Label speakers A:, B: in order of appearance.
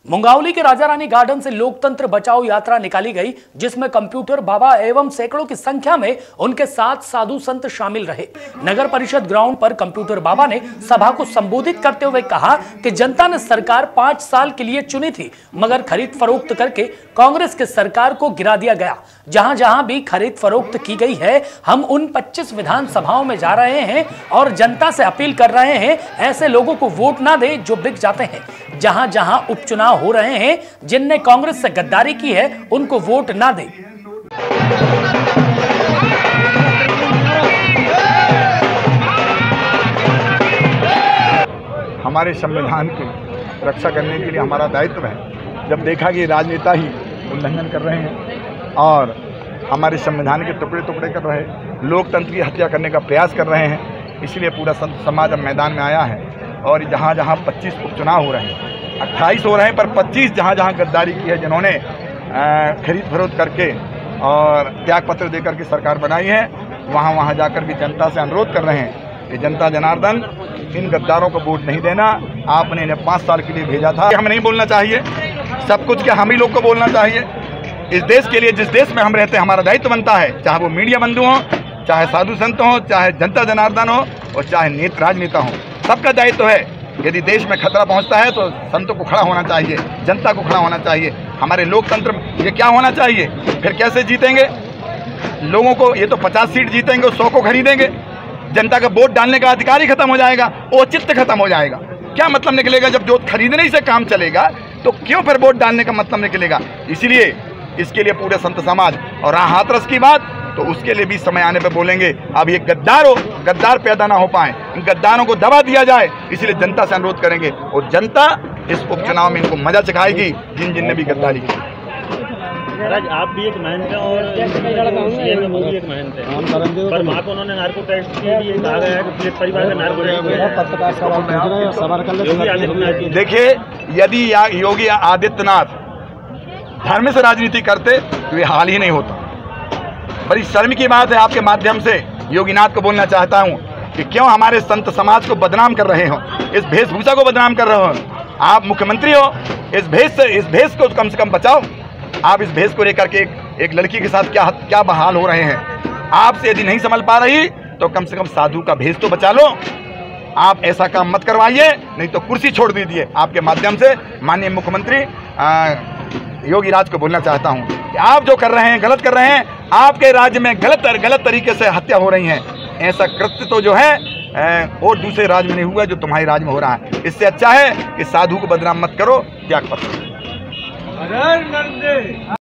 A: मुंगावली के राजा रानी गार्डन से लोकतंत्र बचाओ यात्रा निकाली गई, जिसमें कंप्यूटर बाबा एवं सैकड़ों की संख्या में उनके साथ साधु संत शामिल रहे। नगर परिषद ग्राउंड पर कंप्यूटर बाबा ने सभा को संबोधित करते हुए कहा कि जनता ने सरकार 5 साल के लिए चुनी थी, मगर खरीद फरोख्त करके कांग्रेस के सरकार को गिरा दिया गया। जहां जहां भी खरीद फरोख्त की गई है, हम उन 25 विधानसभाओं में जा रहे हैं और जनता से अपील कर रहे हैं, ऐसे लोगों को वोट ना दे जो बिक जाते हैं। जहां जहां उपचुनाव हो रहे हैं, जिनने कांग्रेस से गद्दारी की है, उनको वोट ना दे।
B: हमारे संविधान की रक्षा करने के लिए हमारा दायित्व है। जब देखा कि राजनेता ही उल्लंघन कर रहे हैं और हमारे संविधान के टुकड़े टुकड़े कर रहे हैं, लोकतंत्र की हत्या करने का प्रयास कर रहे हैं, इसलिए पूरा संत समाज अब मैदान में आया है। और जहाँ जहाँ 25 उपचुनाव हो रहे हैं, 28 हो रहे हैं, पर 25 जहाँ जहाँ गद्दारी की है, जिन्होंने खरीद फरोख्त करके और त्याग पत्र देकर के सरकार बनाई है, वहाँ वहाँ जाकर भी जनता से अनुरोध कर रहे हैं कि जनता जनार्दन, इन गद्दारों को वोट नहीं देना। आपने इन्हें 5 साल के लिए भेजा था, हमें नहीं बोलना चाहिए, सब कुछ क्या हम ही लोग को बोलना चाहिए। इस देश के लिए, जिस देश में हम रहते हैं, हमारा दायित्व बनता है, चाहे वो मीडिया बंधु हो, चाहे साधु संत हो, चाहे जनता जनार्दन हो और चाहे राजनेता हो, सबका दायित्व है। यदि देश में खतरा पहुंचता है तो संतों को खड़ा होना चाहिए, जनता को खड़ा होना चाहिए। हमारे लोकतंत्र में ये क्या होना चाहिए? फिर कैसे जीतेंगे? लोगों को ये तो 50 सीट जीतेंगे, 100 को खरीदेंगे, जनता का वोट डालने का अधिकार ही खत्म हो जाएगा, औचित्य खत्म हो जाएगा। क्या मतलब निकलेगा? जब जो खरीदने ही से काम चलेगा तो क्यों फिर वोट डालने का मतलब निकलेगा? इसीलिए इसके लिए पूरे संत समाज और हाथरस की बात तो उसके लिए भी समय आने पर बोलेंगे। अब ये गद्दार पैदा ना हो पाए, इन गद्दारों को दबा दिया जाए, इसलिए जनता से अनुरोध करेंगे और जनता इस उपचुनाव में इनको मजा चखाएगी जिन ने भी गद्दारी की।
C: महाराज, आप भी एक महंत हैं और वो भी एक महंत हैं, पर वहाँ पर उन्होंने नार्को टेस्ट के लिए कहा गया है कि परिवार का नार्को टेस्ट।
B: देखिए, यदि योगी आदित्यनाथ धर्म से राजनीति करते तो ये हाल ही नहीं होता। बड़ी शर्म की बात है, आपके माध्यम से योगीनाथ को बोलना चाहता हूँ कि क्यों हमारे संत समाज को बदनाम कर रहे हो, इस वेशभूषा को बदनाम कर रहे हो। आप मुख्यमंत्री हो, इस भेष को कम से कम बचाओ। आप इस भेष को लेकर के एक लड़की के साथ क्या बहाल हो रहे हैं। आपसे यदि नहीं संभल पा रही तो कम से कम साधु का भेष तो बचा लो। आप ऐसा काम मत करवाइए, नहीं तो कुर्सी छोड़ दीजिए। आपके माध्यम से माननीय मुख्यमंत्री योगी राज को बोलना चाहता हूं कि आप जो कर रहे हैं गलत कर रहे हैं। आपके राज्य में गलत तरीके से हत्या हो रही है। ऐसा कृत्य तो जो है और दूसरे राज्य में नहीं हुआ जो तुम्हारे राज्य में हो रहा है। इससे अच्छा है कि साधु को बदनाम मत करो, त्याग पत्र।